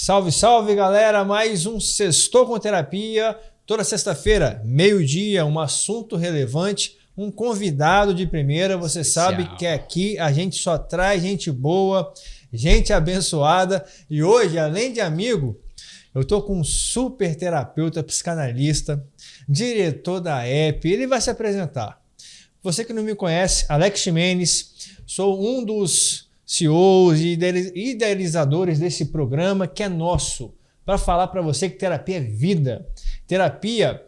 Salve, salve, galera! Mais um Sextou com Terapia. Toda sexta-feira, meio-dia, um assunto relevante, um convidado de primeira. Você sabe que aqui a gente só traz gente boa, gente abençoada. E hoje, além de amigo, eu tô com um super terapeuta, psicanalista, diretor da EP. Ele vai se apresentar. Você que não me conhece, Alex Ximenes, sou um dos CEOs e idealizadores desse programa que é nosso, para falar para você que terapia é vida, terapia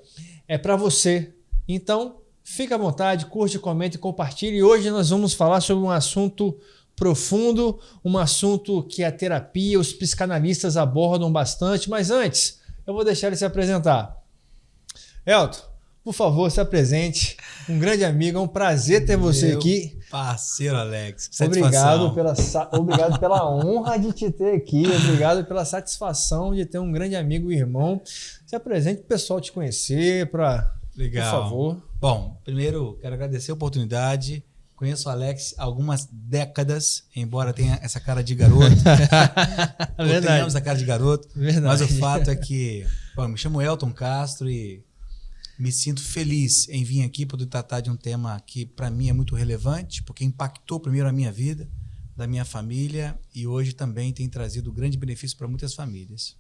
é para você. Então, fica à vontade, curte, comente e compartilhe. E hoje nós vamos falar sobre um assunto profundo, um assunto que a terapia, os psicanalistas abordam bastante, mas antes, eu vou deixar ele se apresentar. Elton, por favor, se apresente. Um grande amigo, é um prazer ter você aqui. Parceiro, Alex. Que satisfação. Obrigado pela honra de te ter aqui. Obrigado pela satisfação de ter um grande amigo e irmão. Se apresente para o pessoal te conhecer, Legal. Por favor. Bom, primeiro quero agradecer a oportunidade. Conheço o Alex há algumas décadas, embora tenha essa cara de garoto. Tenhamos essa cara de garoto. Verdade. Mas o fato é que me chamo Elton Castro e me sinto feliz em vir aqui poder tratar de um tema que para mim é muito relevante, porque impactou primeiro a minha vida, da minha família, e hoje também tem trazido grande benefício para muitas famílias.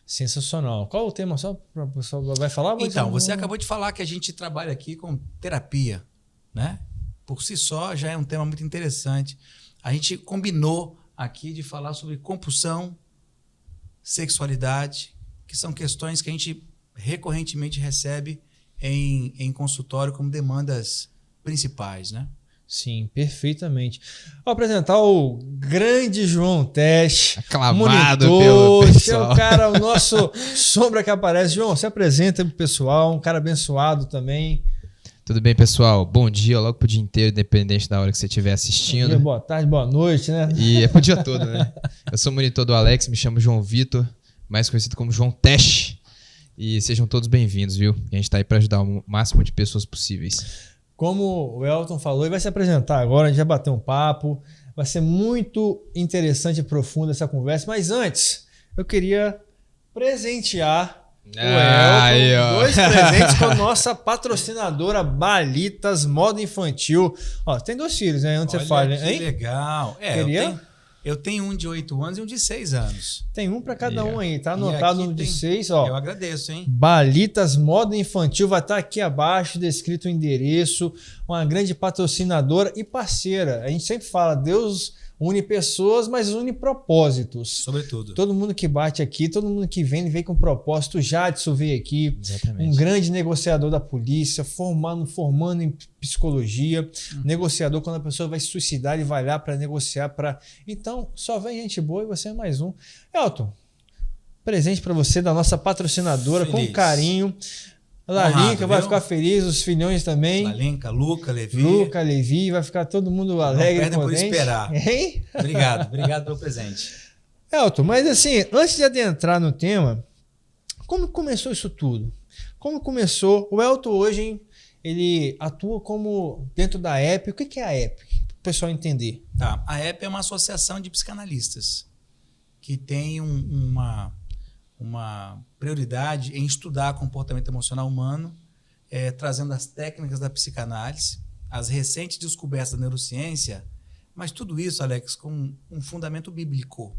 Sensacional. Qual o tema só para o pessoal vai falar? Então, você acabou de falar que a gente trabalha aqui com terapia, né? Por si só já é um tema muito interessante. A gente combinou aqui de falar sobre compulsão, sexualidade, que são questões que a gente recorrentemente recebe em consultório como demandas principais, né? Sim, perfeitamente. Vou apresentar o grande João Tesh. Aclamado monitor, pelo pessoal. É o cara, o nosso sombra que aparece. João, se apresenta pro pessoal, um cara abençoado também. Tudo bem, pessoal? Bom dia, logo pro dia inteiro, independente da hora que você estiver assistindo. Dia, boa tarde, boa noite, né? E é pro dia todo, né? Eu sou monitor do Alex, me chamo João Vitor, mais conhecido como João Tesh. E sejam todos bem-vindos, viu? E a gente tá aí para ajudar o máximo de pessoas possíveis. Como o Elton falou, ele vai se apresentar agora, a gente vai bater um papo. Vai ser muito interessante e profunda essa conversa. Mas antes, eu queria presentear o Elton, dois presentes com a nossa patrocinadora Balitas Moda Infantil. Ó, tem 2 filhos, né? Onde você fala, hein? Que legal. Eu tenho um de 8 anos e um de 6 anos. Tem um para cada um aí, tá anotado no de 6, ó. Eu agradeço, hein? Balitas Moda Infantil, vai estar aqui abaixo, descrito o endereço. Uma grande patrocinadora e parceira. A gente sempre fala, Deus une pessoas, mas une propósitos. Sobretudo. Todo mundo que bate aqui, todo mundo que vem com propósito. Jadson veio aqui, exatamente. Um grande negociador da polícia, formando em psicologia. Negociador, quando a pessoa vai se suicidar, ele vai lá para negociar. Então, só vem gente boa e você é mais um. Elton, presente para você da nossa patrocinadora, com carinho. Lalinka vai ficar feliz, os filhões também. Lalinka, Luca, Levi, vai ficar todo mundo alegre. Não perdem por esperar. Hein? Obrigado pelo presente. Elton, mas assim, antes de adentrar no tema, como começou isso tudo? Como começou? O Elton hoje, ele atua como dentro da EP. O que é a EP? Para o pessoal entender. Tá. A EP é uma associação de psicanalistas que tem uma prioridade em estudar comportamento emocional humano, trazendo as técnicas da psicanálise, as recentes descobertas da neurociência, mas tudo isso, Alex, com um fundamento bíblico,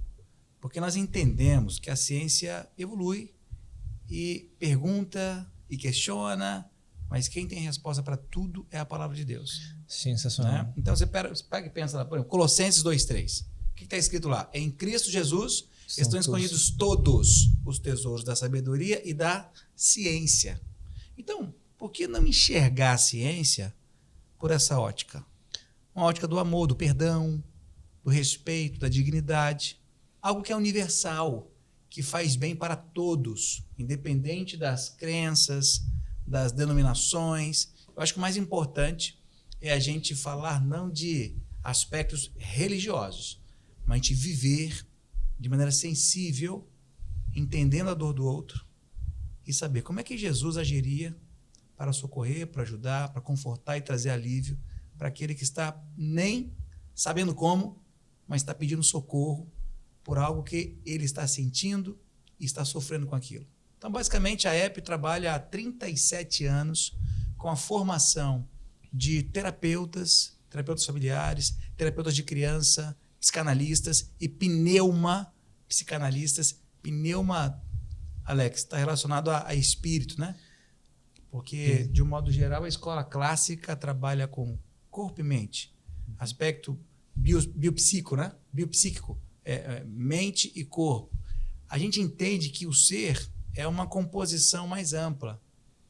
porque nós entendemos que a ciência evolui e pergunta e questiona, mas quem tem resposta para tudo é a palavra de Deus. Sensacional. Né? Então você pega e pensa lá, por exemplo, Colossenses 2:3. O que está escrito lá? Em Cristo Jesus estão escondidos todos os tesouros da sabedoria e da ciência. Então, por que não enxergar a ciência por essa ótica? Uma ótica do amor, do perdão, do respeito, da dignidade. Algo que é universal, que faz bem para todos, independente das crenças, das denominações. Eu acho que o mais importante é a gente falar não de aspectos religiosos, mas a gente viver de maneira sensível, entendendo a dor do outro e saber como é que Jesus agiria para socorrer, para ajudar, para confortar e trazer alívio para aquele que está nem sabendo como, mas está pedindo socorro por algo que ele está sentindo e está sofrendo com aquilo. Então, basicamente, a EP trabalha há 37 anos com a formação de terapeutas familiares, terapeutas de criança, psicanalistas e psicanalistas. Pneuma, Alex, está relacionado a espírito, né? Porque, de um modo geral, a escola clássica trabalha com corpo e mente. Aspecto biopsíquico, né? Biopsíquico, mente e corpo. A gente entende que o ser é uma composição mais ampla.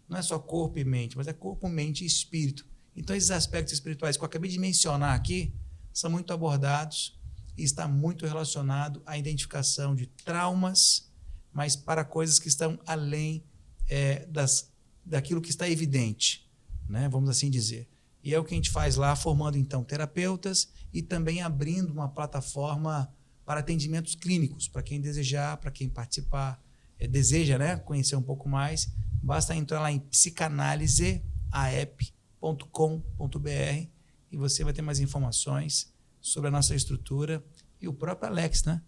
Não é só corpo e mente, mas é corpo, mente e espírito. Então, esses aspectos espirituais que eu acabei de mencionar aqui são muito abordados e está muito relacionado à identificação de traumas, mas para coisas que estão além daquilo que está evidente, né? Vamos assim dizer. E é o que a gente faz lá, formando, então, terapeutas e também abrindo uma plataforma para atendimentos clínicos, para quem desejar, para quem participar, deseja, né, conhecer um pouco mais, basta entrar lá em psicanaliseaep.com.br e você vai ter mais informações sobre a nossa estrutura e o próprio Alex, né?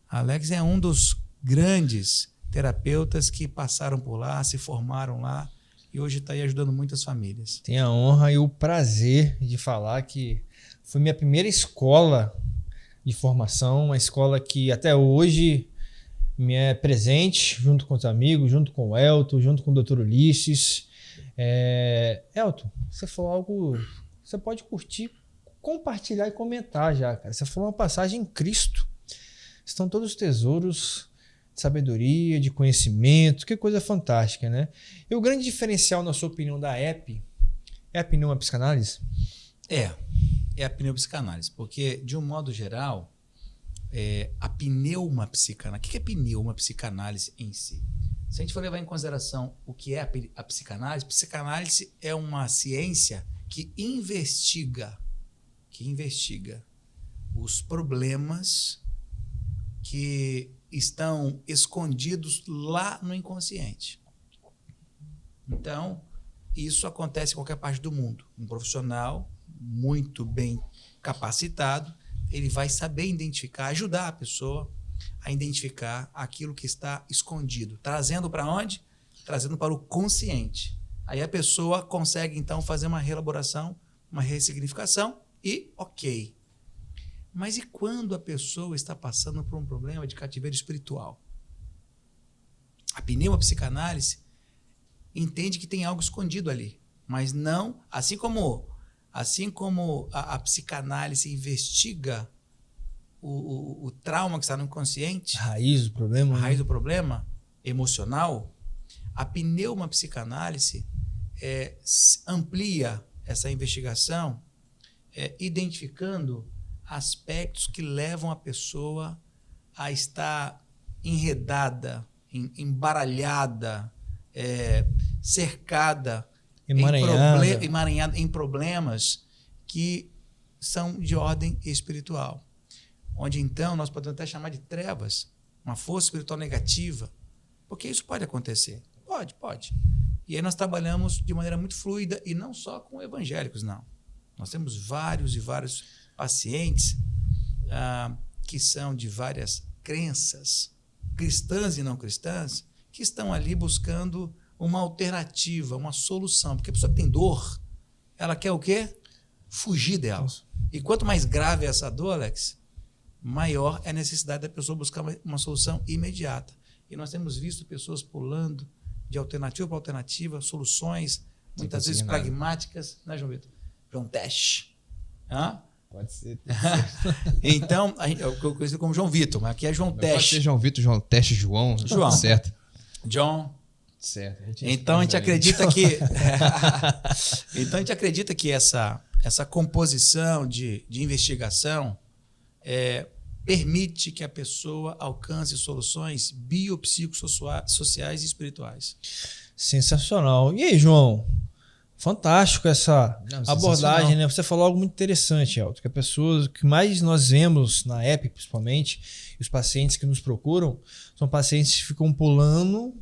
Alex é um dos grandes terapeutas que passaram por lá, se formaram lá e hoje está aí ajudando muitas famílias. Tenho a honra e o prazer de falar que foi minha primeira escola de formação, uma escola que até hoje me é presente, junto com os amigos, junto com o Elton, junto com o Dr. Ulisses. Elton, você falou algo, você pode curtir, compartilhar e comentar já, cara. Você falou uma passagem em Cristo. Estão todos os tesouros de sabedoria, de conhecimento, que coisa fantástica, né? E o grande diferencial, na sua opinião, da EP é a pneumapsicanálise? É a pneumapsicanálise, porque, de um modo geral, a pneumapsicanálise. O que é pneumapsicanálise em si? Se a gente for levar em consideração o que é a psicanálise é uma ciência que investiga os problemas que estão escondidos lá no inconsciente. Então, isso acontece em qualquer parte do mundo. Um profissional muito bem capacitado, ele vai saber identificar, ajudar a pessoa a identificar aquilo que está escondido. Trazendo para onde? Trazendo para o consciente. Aí a pessoa consegue, então, fazer uma reelaboração, uma ressignificação e ok. Mas e quando a pessoa está passando por um problema de cativeiro espiritual? A pneumapsicanálise entende que tem algo escondido ali, mas não, assim como a psicanálise investiga o trauma que está no inconsciente, A raiz do problema emocional, a pneumapsicanálise amplia essa investigação, identificando aspectos que levam a pessoa a estar enredada, embaralhada, cercada, emaranhada em problemas que são de ordem espiritual. Onde, então, nós podemos até chamar de trevas, uma força espiritual negativa, porque isso pode acontecer. Pode. E aí nós trabalhamos de maneira muito fluida, e não só com evangélicos, não. Nós temos vários e vários pacientes que são de várias crenças, cristãs e não cristãs, que estão ali buscando uma alternativa, uma solução. Porque a pessoa que tem dor, ela quer o quê? Fugir dela. E quanto mais grave é essa dor, Alex, maior é a necessidade da pessoa buscar uma solução imediata. E nós temos visto pessoas pulando de alternativa para alternativa, soluções, muitas vezes pragmáticas, né, João Vitor? João Tesh. Pode ser. Então, eu conheço como João Vitor, mas aqui é João Tesh. Pode ser João Vitor, João Tesh, João. Certo. John. Certo. Então a gente acredita que essa composição de investigação permite que a pessoa alcance soluções biopsicossociais e espirituais. Sensacional. E aí, João? Fantástico essa abordagem, né? Você falou algo muito interessante, Elton, que a pessoa que mais nós vemos na EP, principalmente, e os pacientes que nos procuram, são pacientes que ficam pulando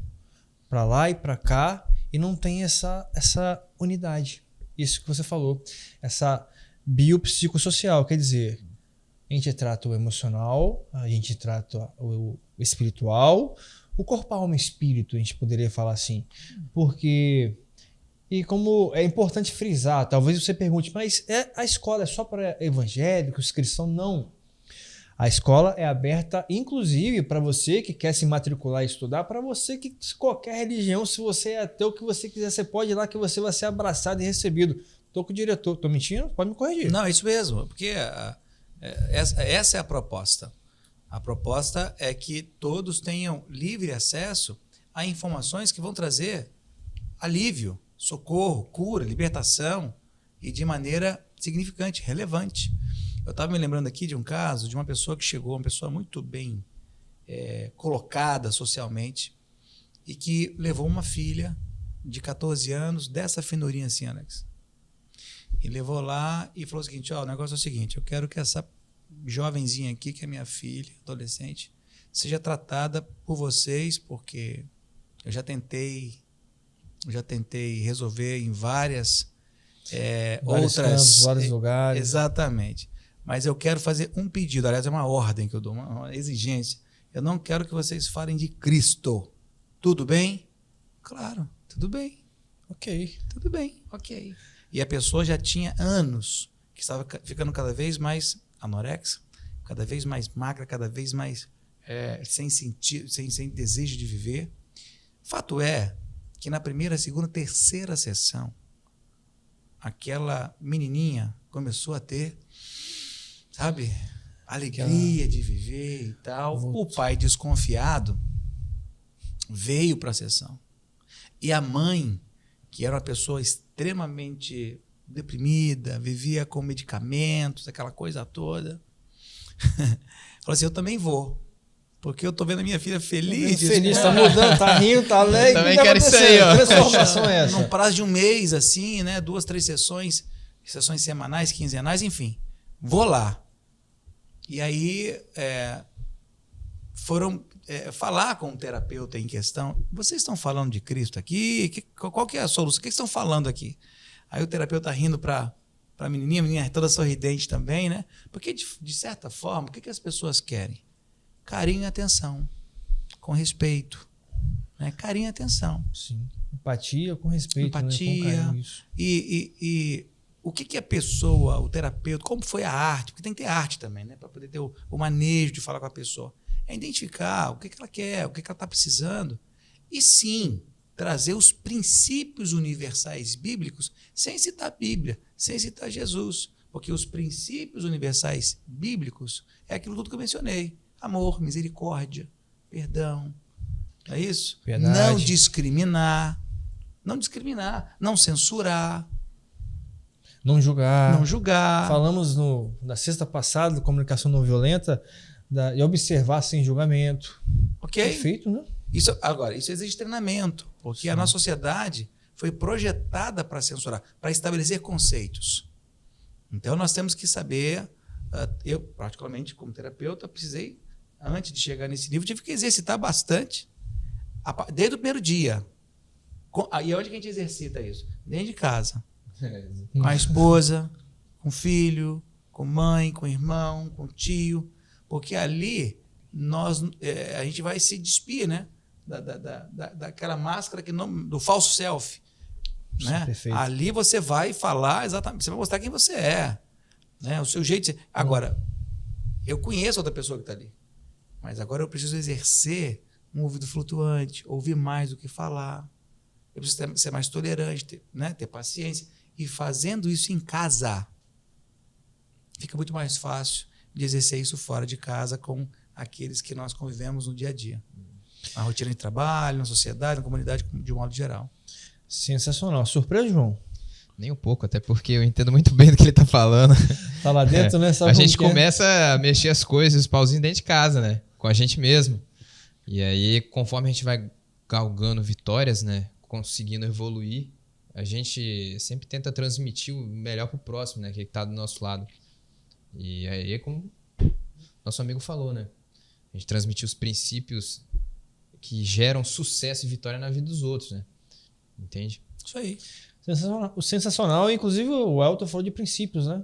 para lá e para cá e não tem essa unidade. Isso que você falou, essa biopsicossocial, quer dizer, gente trata o emocional, a gente trata o espiritual, o corpo, alma e espírito, a gente poderia falar assim. Porque, e como é importante frisar, talvez você pergunte, mas a escola é só para evangélicos, cristãos? Não. A escola é aberta, inclusive, para você que quer se matricular e estudar, para você que qualquer religião, se você é ateu, o que você quiser, você pode ir lá que você vai ser abraçado e recebido. Estou com o diretor, estou mentindo? Pode me corrigir. Não, é isso mesmo, porque essa é a proposta. A proposta é que todos tenham livre acesso a informações que vão trazer alívio, socorro, cura, libertação e de maneira significante, relevante. Eu estava me lembrando aqui de um caso de uma pessoa que chegou, uma pessoa muito bem colocada socialmente e que levou uma filha de 14 anos, dessa finurinha assim, Alex. E levou lá e falou o seguinte, o negócio é o seguinte, eu quero que essa jovenzinha aqui, que é minha filha, adolescente, seja tratada por vocês, porque eu já tentei resolver em vários campos, vários lugares. Exatamente. Mas eu quero fazer um pedido, aliás, é uma ordem que eu dou, uma exigência. Eu não quero que vocês falem de Cristo. Tudo bem? Claro, tudo bem. Ok. Tudo bem, ok. E a pessoa já tinha anos que estava ficando cada vez mais anorexa, cada vez mais magra, cada vez mais sem sentido, sem desejo de viver. Fato é que na primeira, segunda, terceira sessão, aquela menininha começou a ter, sabe, alegria de viver e tal. O pai desconfiado veio para a sessão. E a mãe, que era uma pessoa extremamente deprimida, vivia com medicamentos, aquela coisa toda, falou assim, eu também vou, porque eu tô vendo a minha filha feliz. Feliz, tá mudando, tá rindo, tá alegre. Eu também quero isso aí, ó. Transformação é essa? Num prazo de um mês, assim, né? 2, 3 sessões semanais, quinzenais, enfim. Vou lá. E aí foram falar com o terapeuta em questão. Vocês estão falando de Cristo aqui? Qual que é a solução? O que estão falando aqui? Aí o terapeuta rindo para a menininha toda sorridente também, né? Porque, de certa forma, o que as pessoas querem? Carinho e atenção, com respeito. Né? Carinho e atenção. Sim. Empatia com respeito. Empatia. Né? Com carinho, isso. E o que a pessoa, o terapeuta, como foi a arte? Porque tem que ter arte também, né? Para poder ter o manejo de falar com a pessoa. É identificar o que ela quer, o que ela está precisando. E sim, trazer os princípios universais bíblicos sem citar a Bíblia, sem citar Jesus. Porque os princípios universais bíblicos é aquilo tudo que eu mencionei. Amor, misericórdia, perdão. Não é isso? Verdade. Não discriminar, não censurar. Não julgar. Não julgar. Falamos na sexta passada, comunicação não violenta, de observar sem julgamento. Ok? Perfeito, né? Isso exige treinamento, porque Sim. A nossa sociedade foi projetada para censurar, para estabelecer conceitos. Então, nós temos que saber, eu, particularmente, como terapeuta, precisei, antes de chegar nesse nível, tive que exercitar bastante, desde o primeiro dia. E onde que a gente exercita isso? Dentro de casa. Com a esposa, com o filho, com mãe, com o irmão, com o tio, porque ali a gente vai se despir, né? Daquela máscara do falso self. Né? Ali você vai falar exatamente, você vai mostrar quem você é, né? O seu jeito de ser. Agora, eu conheço outra pessoa que está ali, mas agora eu preciso exercer um ouvido flutuante, ouvir mais do que falar. Eu preciso ser mais tolerante, ter paciência. E fazendo isso em casa, fica muito mais fácil de exercer isso fora de casa com aqueles que nós convivemos no dia a dia. Na rotina de trabalho, na sociedade, na comunidade de um modo geral. Sensacional. Surpresa, João? Nem um pouco, até porque eu entendo muito bem do que ele tá falando. Tá lá dentro, né? Sabe a gente começa a mexer as coisas, os pauzinhos dentro de casa, né? Com a gente mesmo. E aí, conforme a gente vai galgando vitórias, né? Conseguindo evoluir, a gente sempre tenta transmitir o melhor pro próximo, né? Que tá do nosso lado. E aí, como nosso amigo falou, né? A gente transmitir os princípios que geram sucesso e vitória na vida dos outros, né? Entende? Isso aí. Sensacional. Inclusive, o Elton falou de princípios, né?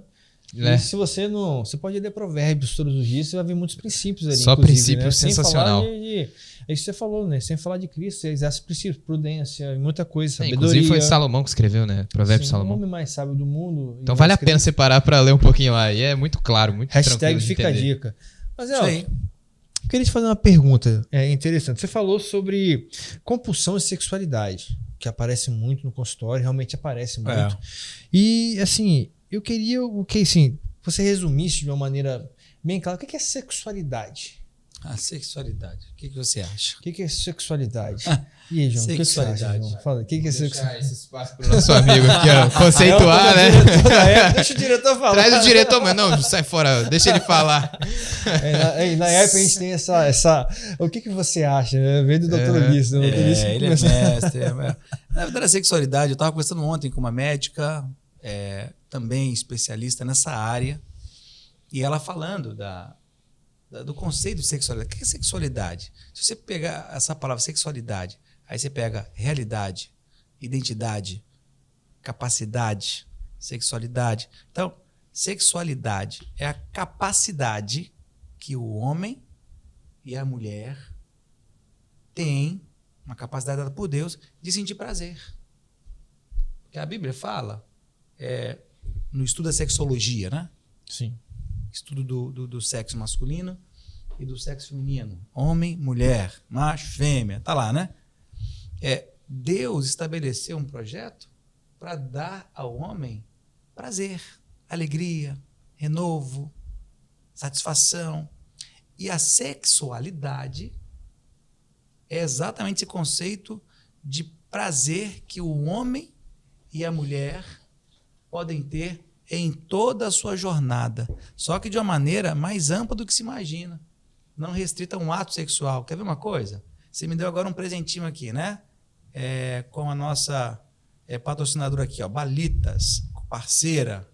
E se você não... Você pode ler provérbios todos os dias, você vai ver muitos princípios ali. Só princípio, né? Sensacional. É isso que você falou, né? Sem falar de Cristo, você exerce princípios, prudência, muita coisa, sabedoria. Inclusive foi Salomão que escreveu, né? Provérbios de Salomão. O homem mais sábio do mundo. Então vale a pena separar para ler um pouquinho lá. E é muito claro, muito tranquilo de entender. Fica a dica. Mas eu queria te fazer uma pergunta interessante. Você falou sobre compulsão e sexualidade, que aparece muito no consultório, realmente aparece muito. E, assim, eu queria que assim, você resumisse de uma maneira bem clara. O que é sexualidade? A sexualidade. O que você acha? O que é sexualidade? E aí, João, sexualidade. O que você acha, João? Fala, o que é sexualidade? Esse espaço pro nosso amigo aqui, ó. Conceituar, né? Deixa o diretor falar. Traz o diretor, mas não, sai fora, deixa ele falar. Na época a gente tem essa... O que você acha? Vem do Dr. Ulisses. Ele é mestre. Na verdade, a sexualidade, eu estava conversando ontem com uma médica, também especialista nessa área, e ela falando do conceito de sexualidade. O que é sexualidade? Se você pegar essa palavra sexualidade, aí você pega realidade, identidade, capacidade, sexualidade. Então, sexualidade é a capacidade que o homem e a mulher têm, uma capacidade dada por Deus, de sentir prazer. Porque a Bíblia fala, no estudo da sexologia, né? Sim. Estudo do sexo masculino e do sexo feminino. Homem, mulher, macho, fêmea. Tá lá, né? Deus estabeleceu um projeto para dar ao homem prazer, alegria, renovo, satisfação. E a sexualidade é exatamente esse conceito de prazer que o homem e a mulher podem ter em toda a sua jornada, só que de uma maneira mais ampla do que se imagina, não restrita a um ato sexual. Quer ver uma coisa? Você me deu agora um presentinho aqui, né? Com a nossa patrocinadora aqui, ó, Balitas, parceira.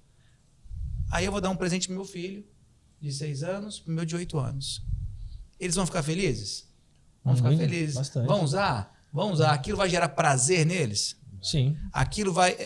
Aí eu vou dar um presente pro meu filho, de 6 anos, pro meu de 8 anos. Eles vão ficar felizes? Vão ficar felizes. Bastante. Vão usar? Vão usar. Aquilo vai gerar prazer neles? Sim. Aquilo vai...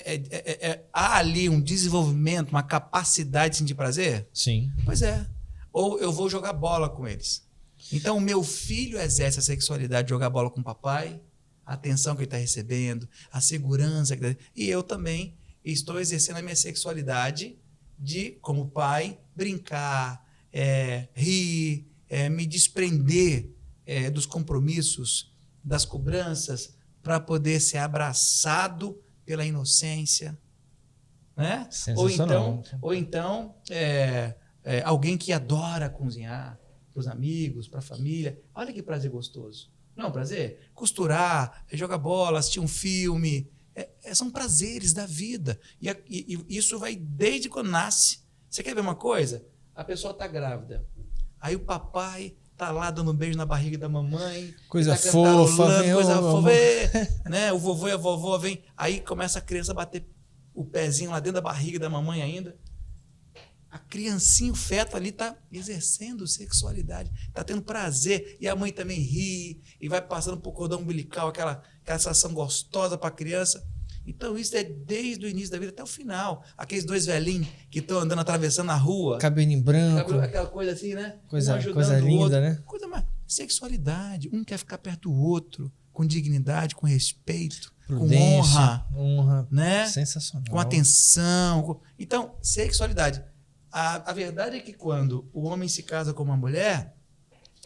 há ali um desenvolvimento, uma capacidade de sentir prazer? Sim. Pois é. Ou eu vou jogar bola com eles. Então, o meu filho exerce a sexualidade de jogar bola com o papai, a atenção que ele está recebendo, a segurança que ele está... E eu também estou exercendo a minha sexualidade de, como pai, brincar, rir, me desprender dos compromissos, das cobranças, para poder ser abraçado pela inocência, né? Ou então alguém que adora cozinhar para os amigos, para a família. Olha que prazer gostoso. Não é um prazer? Costurar, jogar bola, assistir um filme. São prazeres da vida. E isso vai desde quando nasce. Você quer ver uma coisa? A pessoa está grávida. Aí o papai tá lá dando um beijo na barriga da mamãe. Coisa fofa. Coisa fofa. Né? O vovô e a vovó vêm. Aí começa a criança a bater o pezinho lá dentro da barriga da mamãe ainda. A criancinha, o feto ali está exercendo sexualidade, está tendo prazer, e a mãe também ri, e vai passando por cordão umbilical, aquela sensação gostosa para a criança. Então isso é desde o início da vida até o final. Aqueles 2 velhinhos que estão andando, atravessando a rua. Cabelinho branco. Aquela coisa assim, né? Coisa linda, outro. né? Coisa mais... Sexualidade. Um quer ficar perto do outro, com dignidade, com respeito, prudência, com honra, né? Sensacional. Com atenção. Então, sexualidade. A verdade é que quando o homem se casa com uma mulher,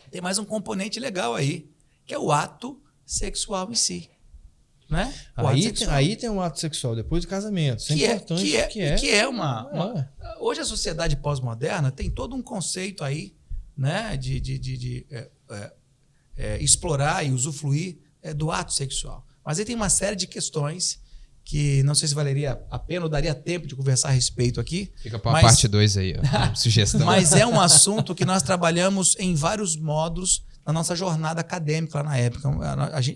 tem mais um componente legal aí, que é o ato sexual em si. Né? Aí tem um ato sexual depois do casamento. Isso é importante. Que é uma... Hoje a sociedade pós-moderna tem todo um conceito aí, né, de explorar e usufruir do ato sexual. Mas aí tem uma série de questões que não sei se valeria a pena ou daria tempo de conversar a respeito aqui. Fica para a parte 2 aí, ó, sugestão. Mas é um assunto que nós trabalhamos em vários módulos na nossa jornada acadêmica lá na época.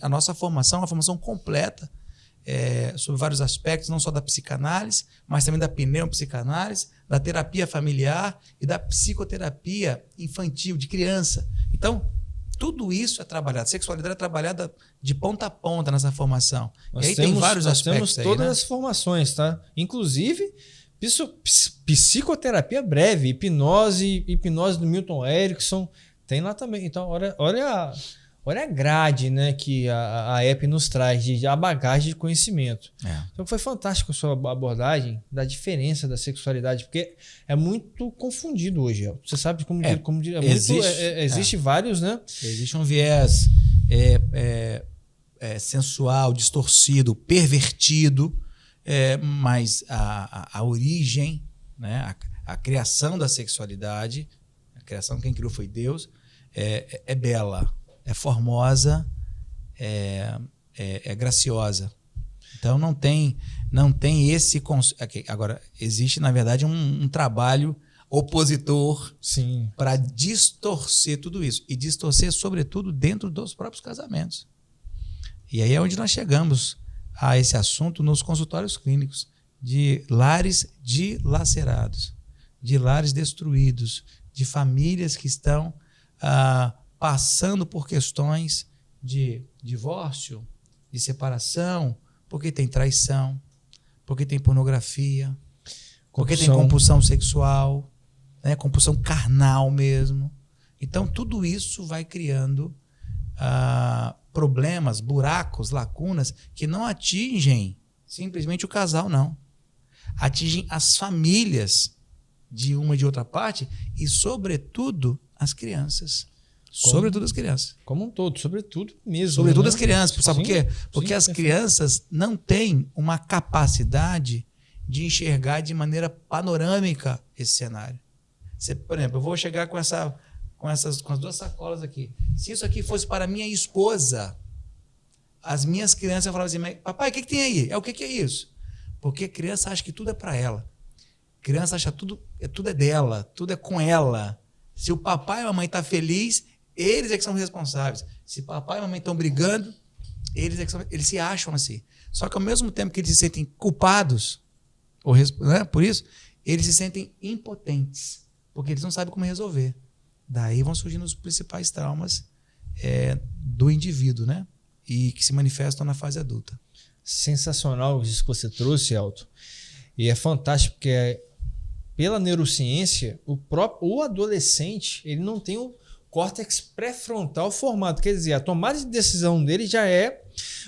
A nossa formação é uma formação completa sobre vários aspectos, não só da psicanálise, mas também da pneupsicanálise, da terapia familiar e da psicoterapia infantil, de criança. Então, tudo isso é trabalhado. Sexualidade é trabalhada de ponta a ponta nessa formação. E aí tem vários aspectos. Nós temos todas aí, né? as formações, tá? Inclusive, Psicoterapia breve, hipnose do Milton Erickson, tem lá também. Então, olha a grade, né, que a EP nos traz, a bagagem de conhecimento. Então foi fantástico a sua abordagem da diferença da sexualidade, porque é muito confundido hoje. Você sabe como existe vários, né? Existe um viés sensual, distorcido, pervertido, mas a origem, né, a criação da sexualidade, a criação, quem criou foi Deus, é bela, é formosa, é graciosa. Então não tem esse... Agora, existe, na verdade, um trabalho opositor para distorcer tudo isso. E distorcer, sobretudo, dentro dos próprios casamentos. E aí é onde nós chegamos a esse assunto nos consultórios clínicos, de lares dilacerados, de lares destruídos, de famílias que estão passando por questões de divórcio, de separação, porque tem traição, porque tem pornografia, porque tem compulsão sexual, né, compulsão carnal mesmo. Então, tudo isso vai criando problemas, buracos, lacunas, que não atingem simplesmente o casal, não. Atingem as famílias de uma e de outra parte e, sobretudo, as crianças. Sobretudo as crianças. Como um todo, sobretudo mesmo. Sobretudo, né? as crianças. Sabe por quê? Porque as crianças não têm uma capacidade de enxergar de maneira panorâmica esse cenário. Por exemplo, eu vou chegar com as duas sacolas aqui. Se isso aqui fosse para minha esposa, as minhas crianças falavam assim: papai, o que tem aí? O que é isso? Porque a criança acha que tudo é para ela. A criança acha que tudo é dela, tudo é com ela. Se o papai e a mamãe estão felizes, eles é que são responsáveis. Se papai e a mamãe estão brigando, eles se acham assim. Só que ao mesmo tempo que eles se sentem culpados, né, por isso, eles se sentem impotentes, porque eles não sabem como resolver. Daí vão surgindo os principais traumas do indivíduo, né? E que se manifestam na fase adulta. Sensacional isso que você trouxe, Elton. E é fantástico porque pela neurociência, o adolescente ele não tem o córtex pré-frontal formado. Quer dizer, a tomada de decisão dele já é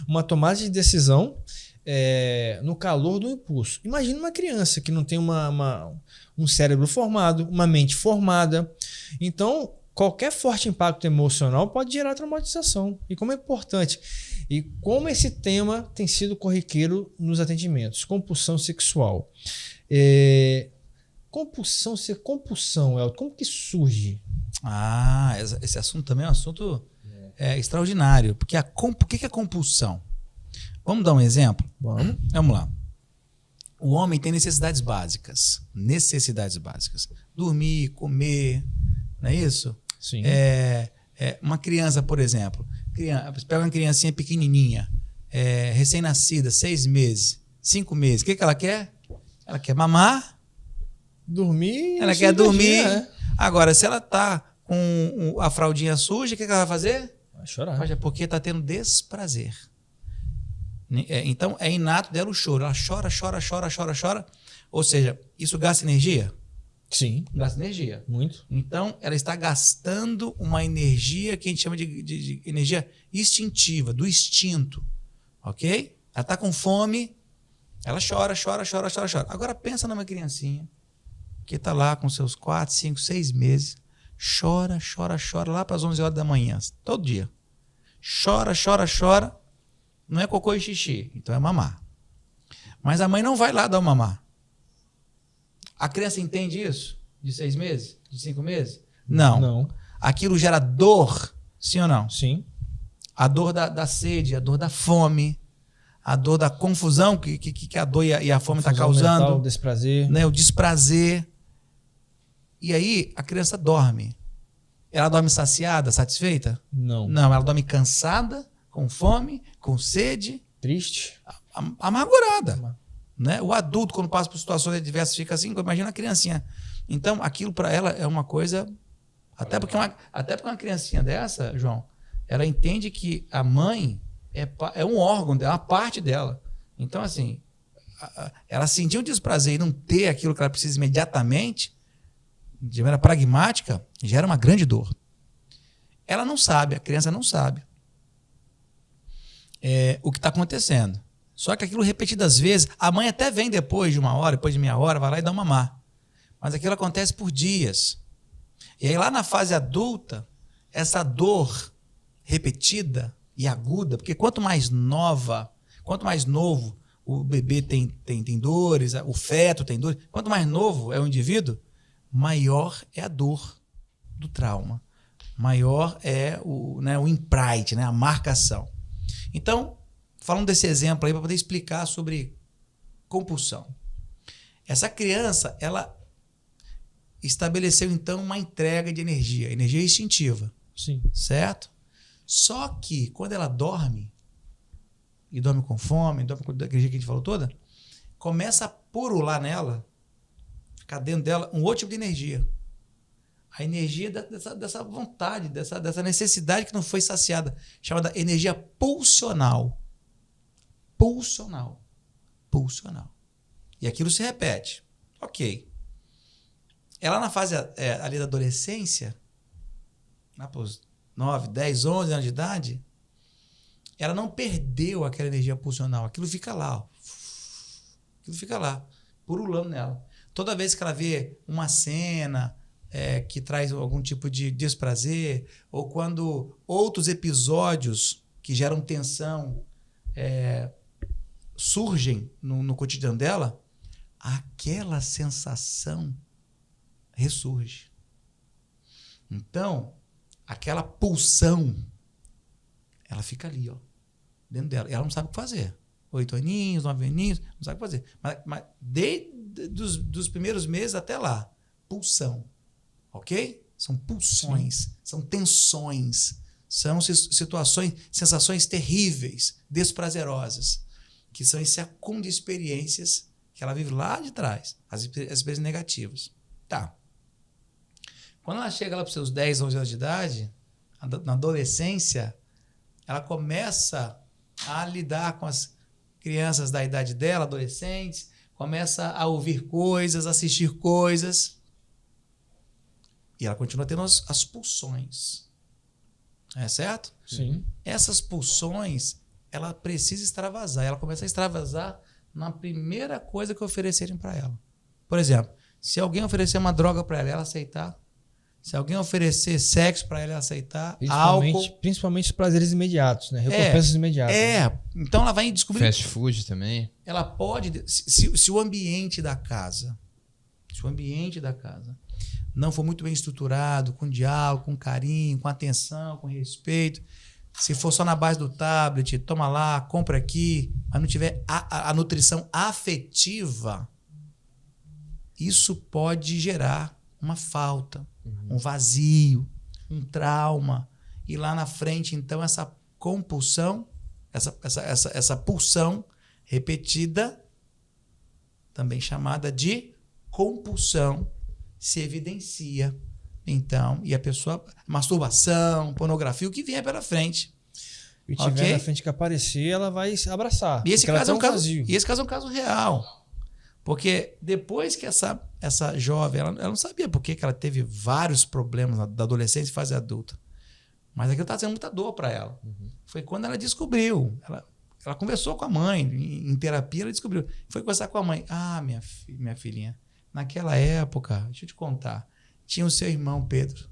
uma tomada de decisão no calor do impulso. Imagina uma criança que não tem um cérebro formado, uma mente formada. Então, qualquer forte impacto emocional pode gerar traumatização. E como é importante. E como esse tema tem sido corriqueiro nos atendimentos. Compulsão sexual. Compulsão, Elton, como que surge? Esse assunto também é um assunto extraordinário. Porque o que é compulsão? Vamos dar um exemplo? Vamos lá. O homem tem necessidades básicas. Dormir, comer, não é isso? Sim. Uma criança, por exemplo. Pega uma criancinha pequenininha, recém-nascida, 6 meses, 5 meses. O que ela quer? Ela quer mamar. Dormir. Ela quer dormir. Agora, se ela está com a fraldinha suja, o que ela vai fazer? Vai chorar. Porque está tendo desprazer. Então, é inato dela o choro. Ela chora. Ou seja, isso gasta energia? Sim. Gasta energia. Muito. Então, ela está gastando uma energia que a gente chama de energia instintiva, do instinto. Ok? Ela está com fome, ela chora. Agora, pensa numa criancinha que está lá com seus 4, 5, 6 meses, chora lá para as 11 horas da manhã, todo dia. Chora. Não é cocô e xixi, então é mamar. Mas a mãe não vai lá dar o mamar. A criança entende isso? De 6 meses? De 5 meses? Não. Aquilo gera dor, sim ou não? Sim. A dor da sede, a dor da fome, a dor da confusão que a dor e a fome está causando. Mental, o desprazer. Né? O desprazer. E aí a criança dorme. Ela dorme saciada, satisfeita? Não. Não, ela dorme cansada, com fome, com sede. Triste. Amargurada. Né? O adulto, quando passa por situações adversas, fica assim, imagina a criancinha. Então, aquilo para ela é uma coisa... Até porque uma criancinha dessa, João, ela entende que a mãe é um órgão dela, uma parte dela. Então, assim, ela sentir um desprazer e não ter aquilo que ela precisa imediatamente, de maneira pragmática, gera uma grande dor. Ela não sabe, a criança não sabe o que está acontecendo. Só que aquilo repetidas vezes, a mãe até vem depois de 1 hora, depois de meia hora, vai lá e dá uma mamar. Mas aquilo acontece por dias. E aí lá na fase adulta, essa dor repetida e aguda, porque quanto mais novo o bebê tem dores, o feto tem dores, quanto mais novo é o indivíduo, maior é a dor do trauma. Maior é o imprint, né, a marcação. Então, falando desse exemplo aí para poder explicar sobre compulsão. Essa criança, ela estabeleceu então uma entrega de energia instintiva. Sim. Certo? Só que quando ela dorme, e dorme com fome, dorme com aquele jeito que a gente falou toda, começa a purular nela, ficar dentro dela um outro tipo de energia. A energia dessa vontade, dessa necessidade que não foi saciada, chamada energia pulsional. Pulsional. E aquilo se repete. Ok. Ela na fase ali da adolescência, lá para os 9, 10, 11 anos de idade, ela não perdeu aquela energia pulsional. Aquilo fica lá. Ó. Aquilo fica lá, pululando nela. Toda vez que ela vê uma cena que traz algum tipo de desprazer, ou quando outros episódios que geram tensão surgem no cotidiano dela, aquela sensação ressurge. Então, aquela pulsão, ela fica ali, ó, dentro dela. E ela não sabe o que fazer. 8 aninhos, 9 aninhos, não sabe o que fazer. Mas desde dos primeiros meses até lá, pulsão. Ok? São pulsões, sim, são tensões, são situações, sensações terríveis, desprazerosas, que são esse acúmulo de experiências que ela vive lá de trás, as experiências negativas. Tá. Quando ela chega lá para os seus 10, 11 anos de idade, na adolescência, ela começa a lidar com as crianças da idade dela, adolescentes, começa a ouvir coisas, assistir coisas. E ela continua tendo as pulsões. É certo? Sim. Essas pulsões, ela precisa extravasar. Ela começa a extravasar na primeira coisa que oferecerem para ela. Por exemplo, se alguém oferecer uma droga para ela aceitar. Se alguém oferecer sexo para ela aceitar, álcool. Principalmente os prazeres imediatos, né? Recompensas imediatas. Então ela vai descobrir. Fast food também. Ela pode. Se o ambiente da casa. Não for muito bem estruturado, com diálogo, com carinho, com atenção, com respeito. Se for só na base do tablet, toma lá, compra aqui, mas não tiver a nutrição afetiva, isso pode gerar uma falta, um vazio, um trauma. E lá na frente, então, essa compulsão, essa pulsão repetida, também chamada de compulsão, se evidencia. Então, e a pessoa, masturbação, pornografia, o que vier pela frente. E tiver na frente que aparecer, ela vai abraçar. E esse caso é um caso real. Porque depois que essa jovem, ela não sabia por que ela teve vários problemas da adolescência e fase adulta. Mas aquilo está sendo muita dor para ela. Foi quando ela descobriu. Ela conversou com a mãe, em terapia, ela descobriu. Foi conversar com a mãe. Ah, minha filhinha, naquela época, deixa eu te contar, tinha o seu irmão Pedro,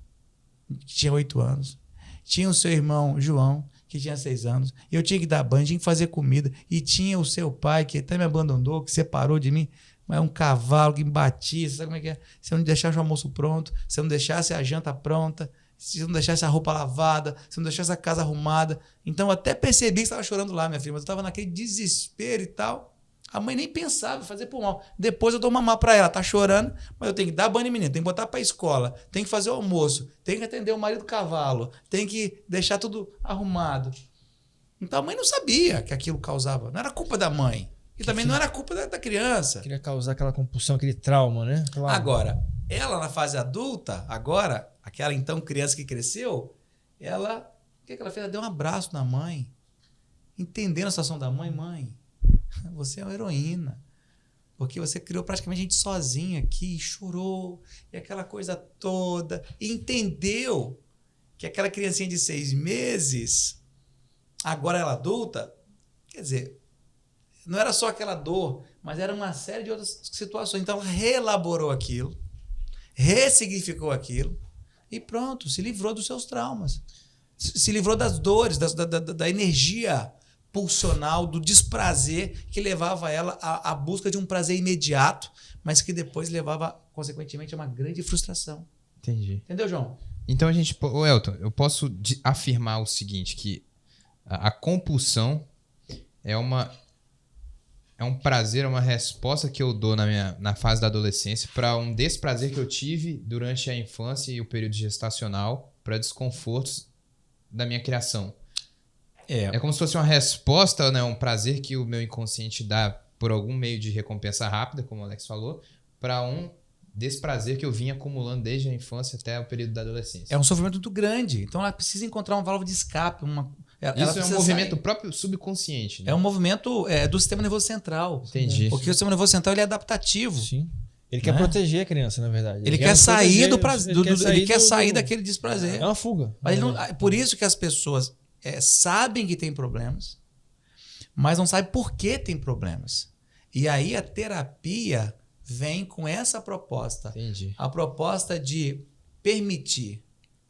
que tinha 8 anos. Tinha o seu irmão João, que tinha 6 anos. Eu tinha que dar banho, tinha que fazer comida. E tinha o seu pai, que até me abandonou, que separou de mim. Mas é um cavalo que me batia. Sabe como é que é? Se eu não deixasse o almoço pronto, se eu não deixasse a janta pronta, se eu não deixasse a roupa lavada, se eu não deixasse a casa arrumada. Então eu até percebi que você estava chorando lá, minha filha. Mas eu estava naquele desespero e tal. A mãe nem pensava em fazer por mal. Depois eu dou mamar para ela. Tá chorando, mas eu tenho que dar banho em menino, tenho que botar para a escola, tenho que fazer o almoço, tenho que atender o marido cavalo, tenho que deixar tudo arrumado. Então a mãe não sabia que aquilo causava. Não era culpa da mãe. E também não era culpa da criança. Queria causar aquela compulsão, aquele trauma, né? Claro. Agora, ela na fase adulta, aquela então criança que cresceu, o que ela fez? Ela deu um abraço na mãe, entendendo a situação da mãe. Mãe, você é uma heroína. Porque você criou praticamente a gente sozinho aqui, chorou, e aquela coisa toda, e entendeu que aquela criancinha de 6 meses, agora ela adulta, quer dizer, não era só aquela dor, mas era uma série de outras situações. Então, ela reelaborou aquilo, ressignificou aquilo, e pronto, se livrou dos seus traumas. Se livrou das dores, da energia pulsional, do desprazer que levava ela à busca de um prazer imediato, mas que depois levava, consequentemente, a uma grande frustração. Entendi. Entendeu, João? Então Ô Elton, eu posso afirmar o seguinte, que a compulsão é um prazer, uma resposta que eu dou na fase da adolescência para um desprazer que eu tive durante a infância e o período gestacional para desconfortos da minha criação. É como se fosse uma resposta, né, um prazer que o meu inconsciente dá por algum meio de recompensa rápida, como o Alex falou, para um desprazer que eu vinha acumulando desde a infância até o período da adolescência. É um sofrimento muito grande. Então ela precisa encontrar uma válvula de escape. Isso é um movimento próprio subconsciente. Né? É um movimento do sistema nervoso central. Entendi. Porque o sistema nervoso central ele é adaptativo. Sim. Ele quer proteger a criança, na verdade. Ele quer sair do prazer. Ele quer sair daquele desprazer. É uma fuga. Mas por isso que as pessoas sabem que tem problemas, mas não sabem por que tem problemas. E aí a terapia vem com essa proposta. Entendi. A proposta de permitir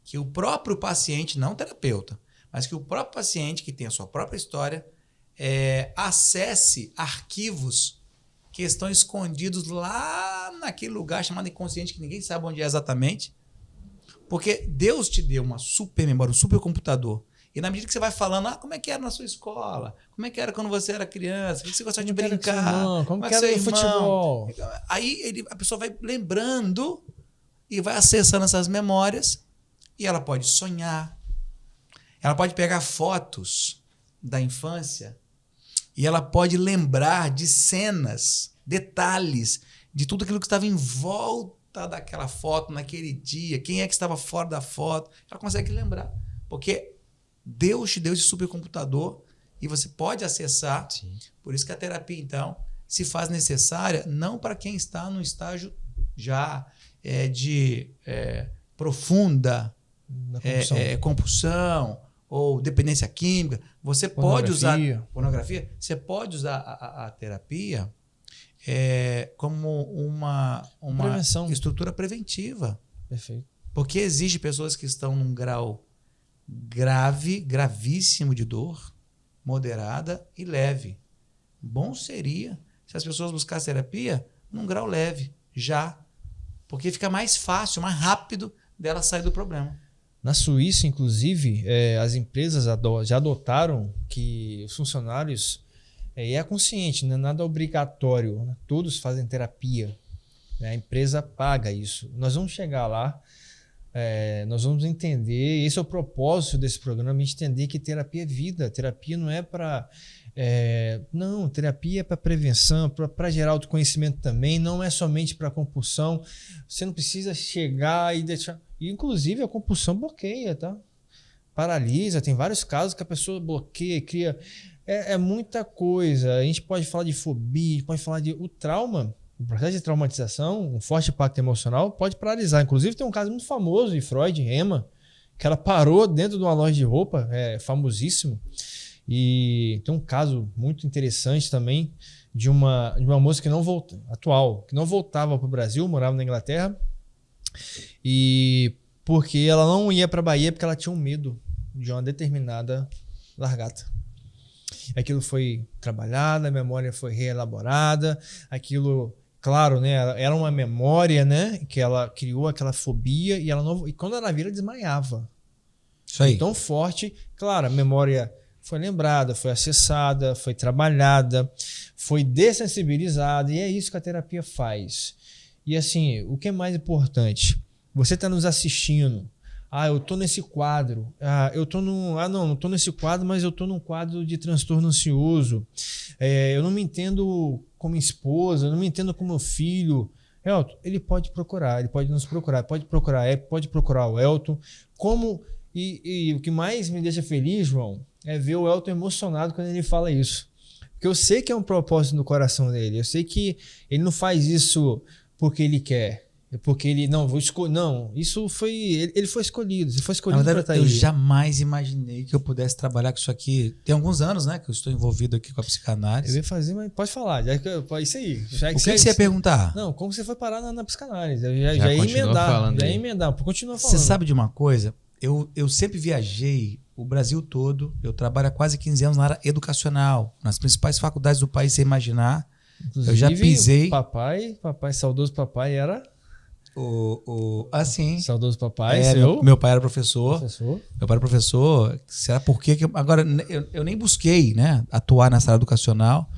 que o próprio paciente, não o terapeuta, mas que o próprio paciente, que tem a sua própria história, acesse arquivos que estão escondidos lá naquele lugar chamado inconsciente, que ninguém sabe onde é exatamente. Porque Deus te deu uma super memória, um super computador. E na medida que você vai falando, como é que era na sua escola? Como é que era quando você era criança? O que você gostava de brincar? Como que era no futebol? Aí a pessoa vai lembrando e vai acessando essas memórias e ela pode sonhar. Ela pode pegar fotos da infância e ela pode lembrar de cenas, detalhes, de tudo aquilo que estava em volta daquela foto naquele dia, quem é que estava fora da foto. Ela consegue lembrar. Porque Deus te deu esse supercomputador e você pode acessar. Sim. Por isso que a terapia, então, se faz necessária não para quem está no estágio já de profunda compulsão ou dependência química. Você pode usar pornografia. Você pode usar a terapia como uma estrutura preventiva. Perfeito. Porque existe pessoas que estão num grau gravíssimo de dor, moderada e leve. Bom seria se as pessoas buscassem terapia num grau leve, já. Porque fica mais fácil, mais rápido dela sair do problema. Na Suíça, inclusive, as empresas já adotaram que os funcionários, e é consciente, não é nada obrigatório, né? Todos fazem terapia, né? A empresa paga isso. Nós vamos chegar lá, nós vamos entender, esse é o propósito desse programa, a gente entender que terapia é vida, terapia não é para... não, terapia é para prevenção, para gerar autoconhecimento também, não é somente para compulsão. Você não precisa chegar e deixar... Inclusive a compulsão bloqueia, tá? Paralisa, tem vários casos que a pessoa bloqueia, cria... É muita coisa. A gente pode falar de fobia, a gente pode falar de... O trauma... O processo de traumatização, um forte impacto emocional, pode paralisar. Inclusive, tem um caso muito famoso de Freud, Emma, que ela parou dentro de uma loja de roupa, famosíssimo. E tem um caso muito interessante também de uma moça que não voltou, atual, que não voltava para o Brasil, morava na Inglaterra, e porque ela não ia para a Bahia porque ela tinha um medo de uma determinada largata. Aquilo foi trabalhado, a memória foi reelaborada, aquilo... Claro, né? Era uma memória, né? Que ela criou aquela fobia e quando ela vira, desmaiava. Isso aí. Tão forte. Claro, a memória foi lembrada, foi acessada, foi trabalhada, foi dessensibilizada, e é isso que a terapia faz. E assim, o que é mais importante? Você está nos assistindo. Eu tô nesse quadro. Não tô nesse quadro, mas eu tô num quadro de transtorno ansioso. Eu não me entendo como esposa, eu não me entendo como filho. Elton, ele pode procurar, ele pode nos procurar, pode procurar o Elton. E o que mais me deixa feliz, João, é ver o Elton emocionado quando ele fala isso. Porque eu sei que é um propósito no coração dele. Eu sei que ele não faz isso porque ele quer. É porque ele, não, vou escolher. Não, isso foi. Ele foi escolhido. Ele foi escolhido para estar aí. Eu jamais imaginei que eu pudesse trabalhar com isso aqui. Tem alguns anos, né, que eu estou envolvido aqui com a psicanálise. Eu ia fazer, mas pode falar. Já, isso aí. Já, o que você ia perguntar? Não, como você foi parar na psicanálise? Eu já ia emendar. Já ia emendar. Continua falando. Você sabe de uma coisa? Eu sempre viajei o Brasil todo. Eu trabalho há quase 15 anos na área educacional. Nas principais faculdades do país, você imaginar. Inclusive, eu já pisei. Papai, saudoso papai era... Sim. Saudoso papai, meu pai era professor. Meu pai era professor. Será por quê? Agora, eu nem busquei, né, atuar nessa área educacional,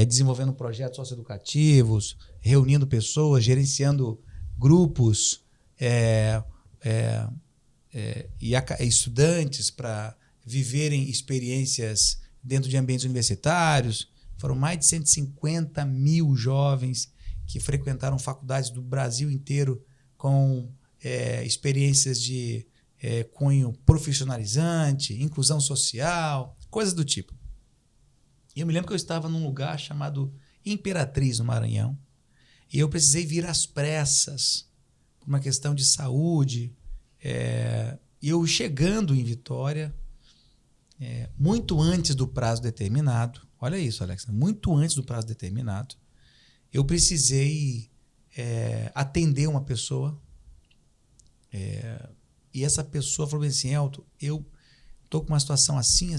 desenvolvendo projetos socioeducativos, reunindo pessoas, gerenciando grupos e estudantes para viverem experiências dentro de ambientes universitários. Foram mais de 150 mil jovens que frequentaram faculdades do Brasil inteiro com experiências de cunho profissionalizante, inclusão social, coisas do tipo. E eu me lembro que eu estava num lugar chamado Imperatriz, no Maranhão, e eu precisei vir às pressas por uma questão de saúde. E eu chegando em Vitória, muito antes do prazo determinado, olha isso, Alex, muito antes do prazo determinado, eu precisei atender uma pessoa e essa pessoa falou assim, Elton, eu estou com uma situação assim,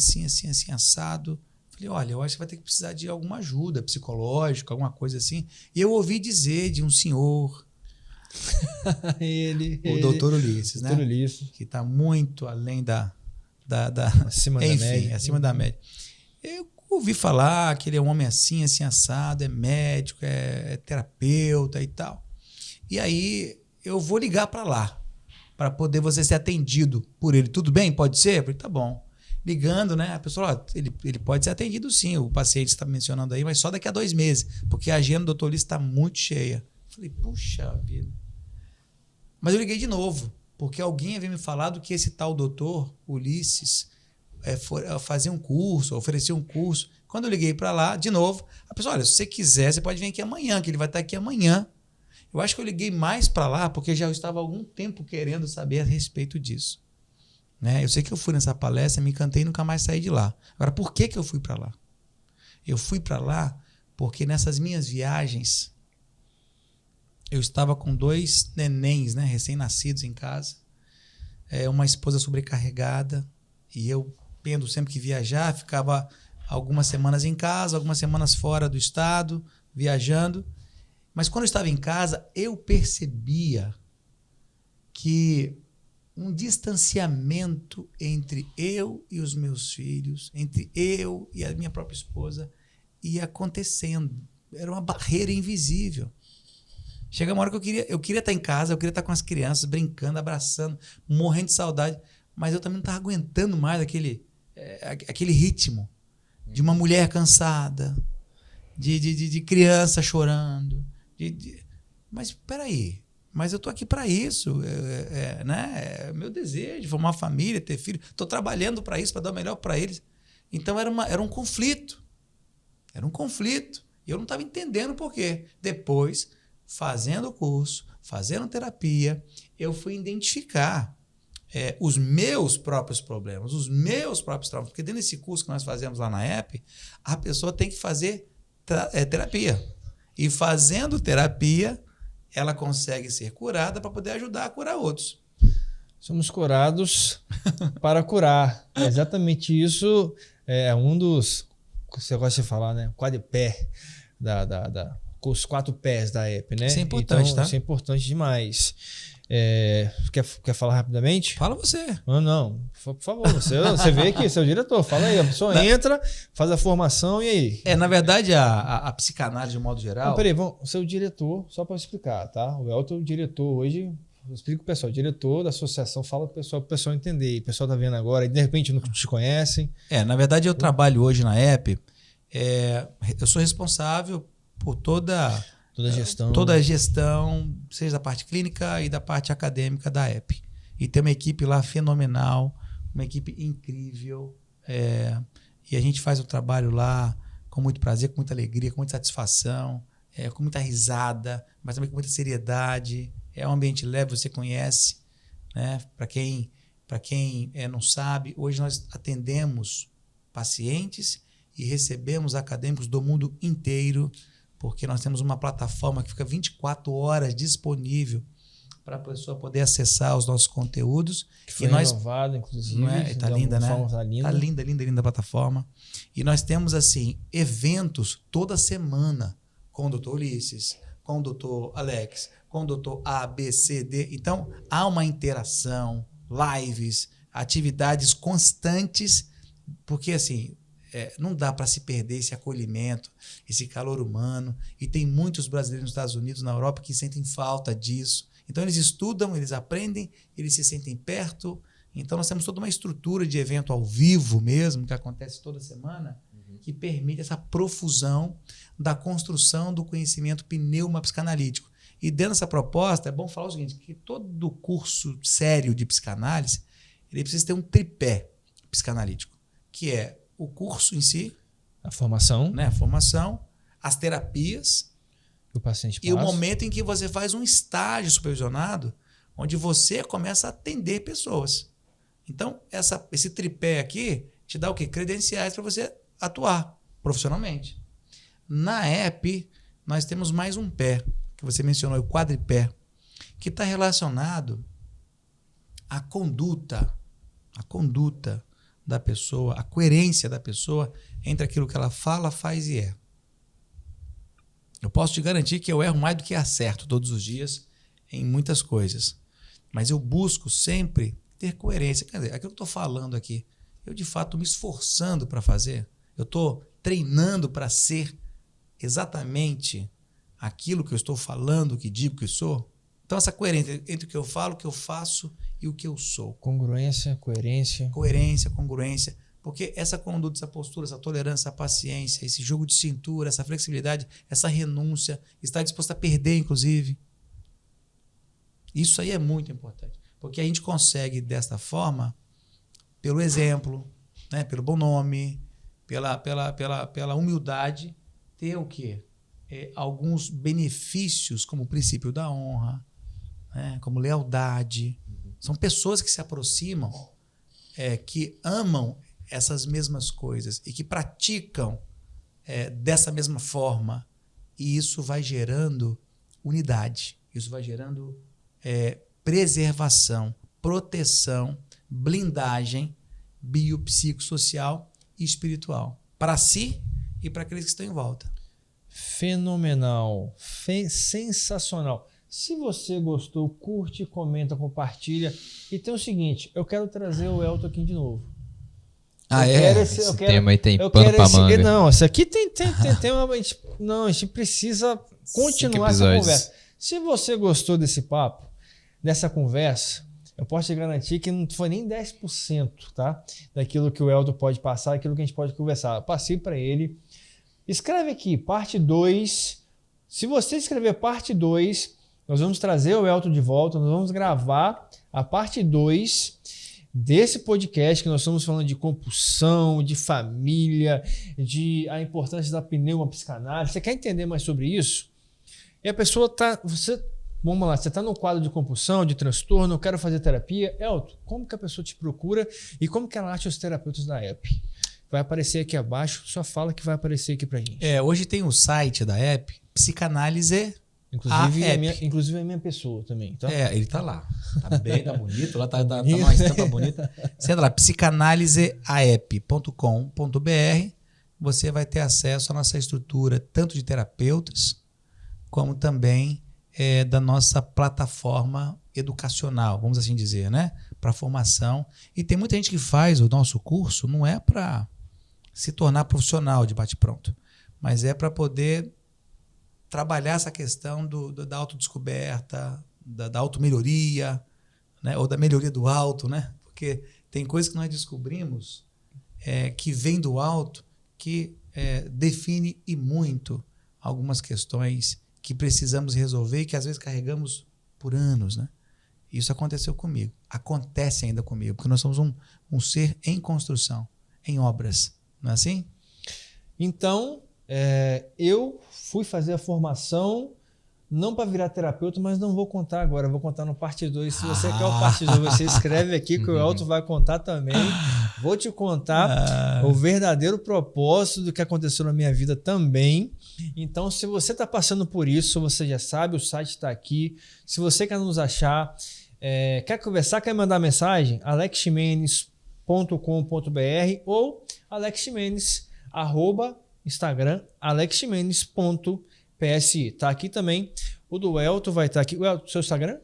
assado. Falei, olha, eu acho que vai ter que precisar de alguma ajuda psicológica, alguma coisa assim. E eu ouvi dizer de um senhor, o doutor Ulisses, né? Ulisses. Que está muito além acima da média. Acima da média. Eu ouvi falar que ele é um homem assim assado, é médico, é terapeuta e tal. E aí eu vou ligar para lá, para poder você ser atendido por ele. Tudo bem? Pode ser? Eu falei, tá bom. Ligando, né? A pessoa, ele pode ser atendido sim, o paciente está mencionando aí, mas só daqui a 2 meses, porque a agenda do doutor Ulisses está muito cheia. Eu falei, puxa vida. Mas eu liguei de novo, porque alguém havia me falado que esse tal doutor Ulisses fazia um curso, oferecia um curso. Quando eu liguei para lá, de novo, a pessoa, olha, se você quiser, você pode vir aqui amanhã, que ele vai estar aqui amanhã. Eu acho que eu liguei mais para lá porque já estava há algum tempo querendo saber a respeito disso. Né? Eu sei que eu fui nessa palestra, me encantei e nunca mais saí de lá. Agora, por que eu fui para lá? Eu fui para lá porque nessas minhas viagens eu estava com 2 nenéns, né, recém-nascidos em casa, uma esposa sobrecarregada, e eu, tendo sempre que viajar, ficava algumas semanas em casa, algumas semanas fora do estado, viajando. Mas quando eu estava em casa, eu percebia que um distanciamento entre eu e os meus filhos, entre eu e a minha própria esposa, ia acontecendo. Era uma barreira invisível. Chega uma hora que eu queria estar em casa, eu queria estar com as crianças, brincando, abraçando, morrendo de saudade, mas eu também não estava aguentando mais aquele ritmo de uma mulher cansada, de criança chorando. Mas peraí, mas eu estou aqui para isso, né? É meu desejo, formar uma família, ter filho, estou trabalhando para isso, para dar o melhor para eles. Então era um conflito. Era um conflito. E eu não estava entendendo por quê. Depois, fazendo o curso, fazendo terapia, eu fui identificar os meus próprios problemas, os meus próprios traumas. Porque dentro desse curso que nós fazemos lá na EP, a pessoa tem que fazer terapia. E fazendo terapia, ela consegue ser curada para poder ajudar a curar outros. Somos curados para curar. É exatamente isso. É um dos... Você gosta de falar, né? Quadripé com os 4 pés da EP, né? Isso é importante, então, tá? Isso é importante demais. Quer falar rapidamente? Fala você. Não, por favor. Você vê aqui, seu diretor. Fala aí. A pessoa entra, faz a formação e aí? Na verdade, a psicanálise, de um modo geral... Não, peraí, seu diretor, só para explicar, tá? O Elton é o diretor hoje... Eu explico pro pessoal, diretor da associação, fala pro pessoal entender. E o pessoal tá vendo agora e de repente não te conhecem. Na verdade, eu trabalho hoje na EP. Eu sou responsável por toda a gestão, seja da parte clínica e da parte acadêmica da EP. E tem uma equipe lá fenomenal, uma equipe incrível. E a gente faz um trabalho lá com muito prazer, com muita alegria, com muita satisfação, com muita risada, mas também com muita seriedade. É um ambiente leve, você conhece, né? Para quem não sabe, hoje nós atendemos pacientes e recebemos acadêmicos do mundo inteiro, porque nós temos uma plataforma que fica 24 horas disponível para a pessoa poder acessar os nossos conteúdos. Que foi renovado, inclusive. Não é? Tá linda, né? Tá linda. Tá linda, linda, linda a plataforma. E nós temos, assim, eventos toda semana com o Dr. Ulisses, com o Dr. Alex, com o Dr. A, B, C, D. Então, há uma interação, lives, atividades constantes, porque, assim, não dá para se perder esse acolhimento, esse calor humano. E tem muitos brasileiros nos Estados Unidos, na Europa, que sentem falta disso. Então, eles estudam, eles aprendem, eles se sentem perto. Então, nós temos toda uma estrutura de evento ao vivo mesmo, que acontece toda semana, que permite essa profusão da construção do conhecimento pneumopsicanalítico. E dentro dessa proposta, é bom falar o seguinte, que todo curso sério de psicanálise, ele precisa ter um tripé psicanalítico, que é o curso em si, a formação, né? A formação, as terapias, o paciente e o momento em que você faz um estágio supervisionado, onde você começa a atender pessoas. Então, esse tripé aqui te dá o quê? Credenciais para você atuar profissionalmente. Na app, nós temos mais um pé, que você mencionou, o quadripé, que está relacionado à conduta da pessoa, a coerência da pessoa entre aquilo que ela fala, faz e é. Eu posso te garantir que eu erro mais do que acerto todos os dias em muitas coisas. Mas eu busco sempre ter coerência. Quer dizer, aquilo que eu estou falando aqui, eu de fato estou me esforçando para fazer. Eu estou treinando para ser exatamente aquilo que eu estou falando, que digo que sou. Então, essa coerência entre o que eu falo, o que eu faço e o que eu sou. Congruência, coerência. Coerência, congruência. Porque essa conduta, essa postura, essa tolerância, essa paciência, esse jogo de cintura, essa flexibilidade, essa renúncia, estar disposto a perder, inclusive. Isso aí é muito importante. Porque a gente consegue, desta forma, pelo exemplo, né, pelo bom nome, pela humildade, ter o quê? Alguns benefícios, como o princípio da honra, né, como lealdade. São pessoas que se aproximam, que amam essas mesmas coisas e que praticam dessa mesma forma. E isso vai gerando unidade, isso vai gerando preservação, proteção, blindagem biopsicossocial e espiritual para si e para aqueles que estão em volta. Fenomenal, sensacional. Se você gostou, curte, comenta, compartilha. E tem o seguinte, eu quero trazer o Elton aqui de novo. Esse tema aí tem pano pra manga. Não, isso aqui tem uma... Não, a gente precisa continuar essa conversa. Se você gostou desse papo, dessa conversa, eu posso te garantir que não foi nem 10%, tá? Daquilo que o Elton pode passar, daquilo que a gente pode conversar. Eu passei para ele. Escreve aqui, parte 2. Se você escrever parte 2, nós vamos trazer o Elton de volta, nós vamos gravar a parte 2 desse podcast que nós estamos falando de compulsão, de família, de a importância da pneumopsicanálise. Você quer entender mais sobre isso? E a pessoa vamos lá, você está no quadro de compulsão, de transtorno, eu quero fazer terapia. Elton, como que a pessoa te procura e como que ela acha os terapeutas da app? Vai aparecer aqui abaixo, só fala que vai aparecer aqui pra gente. Hoje tem o site da app, Psicanálise. Inclusive é minha pessoa também. Tá? Ele tá lá. Tá bem, tá bonito. Lá tá uma estampa bonita. Você entra lá, psicanaliseapp.com.br. Você vai ter acesso à nossa estrutura, tanto de terapeutas, como também da nossa plataforma educacional, vamos assim dizer, né? Para formação. E tem muita gente que faz o nosso curso, não é para se tornar profissional de bate-pronto, mas é para poder trabalhar essa questão da autodescoberta, da automelhoria, né? Ou da melhoria do auto, né? Porque tem coisas que nós descobrimos que vem do alto, que define e muito algumas questões que precisamos resolver e que às vezes carregamos por anos, né? Isso aconteceu comigo, acontece ainda comigo, porque nós somos um ser em construção, em obras, não é assim? Então, eu fui fazer a formação, não para virar terapeuta, mas não vou contar agora, vou contar no parte 2. Se você quer o parte 2, você escreve aqui que o Elton vai contar também. Vou te contar o verdadeiro propósito do que aconteceu na minha vida também. Então, se você está passando por isso, você já sabe, o site está aqui. Se você quer nos achar, quer conversar, quer mandar mensagem, alexximenes.com.br ou alexximenes, @Instagram, alexximenes.psi. Tá aqui também. O do Elton vai estar aqui. O Elton, seu Instagram?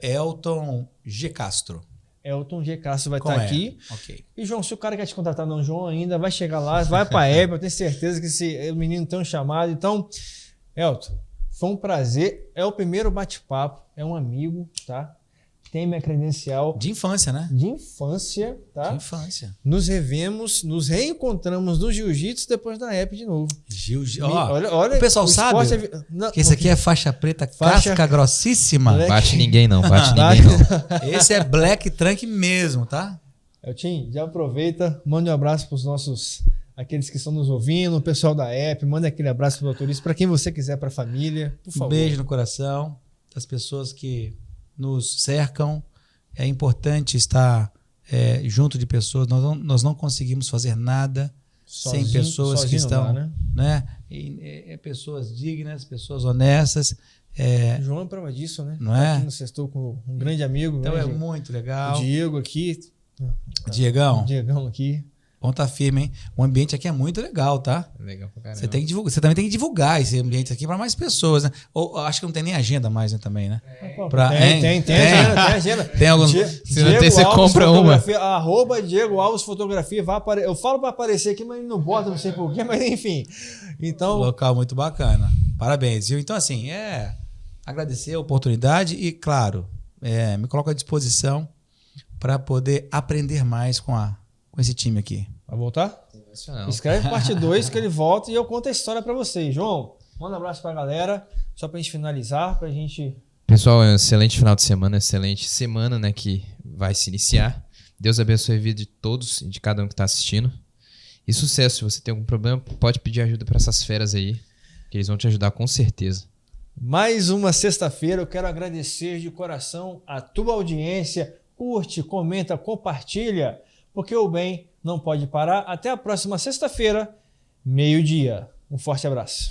Elton G. Castro. Elton G. Castro vai estar aqui. Ok. E, João, se o cara quer te contratar, não, João, ainda vai chegar lá, vai para a Hebe, eu tenho certeza que esse menino tem um chamado. Então, Elton, foi um prazer. É o primeiro bate-papo, é um amigo, tá? Tem minha credencial. De infância, né? De infância, tá? De infância. Nos revemos, nos reencontramos no jiu-jitsu depois da Hebe de novo. Olha, o pessoal sabe que esse aqui é faixa preta, casca grossíssima. Black. Bate ninguém não, bate ninguém não. Esse é Black Trunk mesmo, tá? Elton, já aproveita, mande um abraço para os nossos, aqueles que estão nos ouvindo, o pessoal da app, manda aquele abraço para o motorista, para quem você quiser, para a família, por favor. Um beijo no coração das pessoas que nos cercam. É importante estar junto de pessoas. Nós não conseguimos fazer nada sem pessoas que estão, né? Pessoas dignas, pessoas honestas. João é prova disso, né? Não é? Aqui no Sextou com um grande amigo. Então né, muito legal. O Diego aqui. Diegão aqui. Ponta firme, hein? O ambiente aqui é muito legal, tá? Legal pra caramba. Você também tem que divulgar esse ambiente aqui para mais pessoas, né? Ou acho que não tem nem agenda mais, né, também, né? Tem agenda. Tem alguns. Se não tem, você compra uma. @Diego Alves Fotografia. Eu falo para aparecer aqui, mas não bota, não sei porquê, mas enfim. Então. Local muito bacana. Parabéns, viu? Então, assim, agradecer a oportunidade e, claro, me coloco à disposição para poder aprender mais com esse time aqui. Vai voltar? Escreve parte 2 que ele volta e eu conto a história para vocês. João, manda um abraço pra galera, só pra gente finalizar, pra gente... Pessoal, um excelente final de semana, excelente semana, né, que vai se iniciar. Deus abençoe a vida de todos e de cada um que tá assistindo. E sucesso, se você tem algum problema, pode pedir ajuda para essas feras aí, que eles vão te ajudar com certeza. Mais uma sexta-feira, eu quero agradecer de coração a tua audiência. Curte, comenta, compartilha, porque o bem não pode parar. Até a próxima sexta-feira, 12:00. Um forte abraço.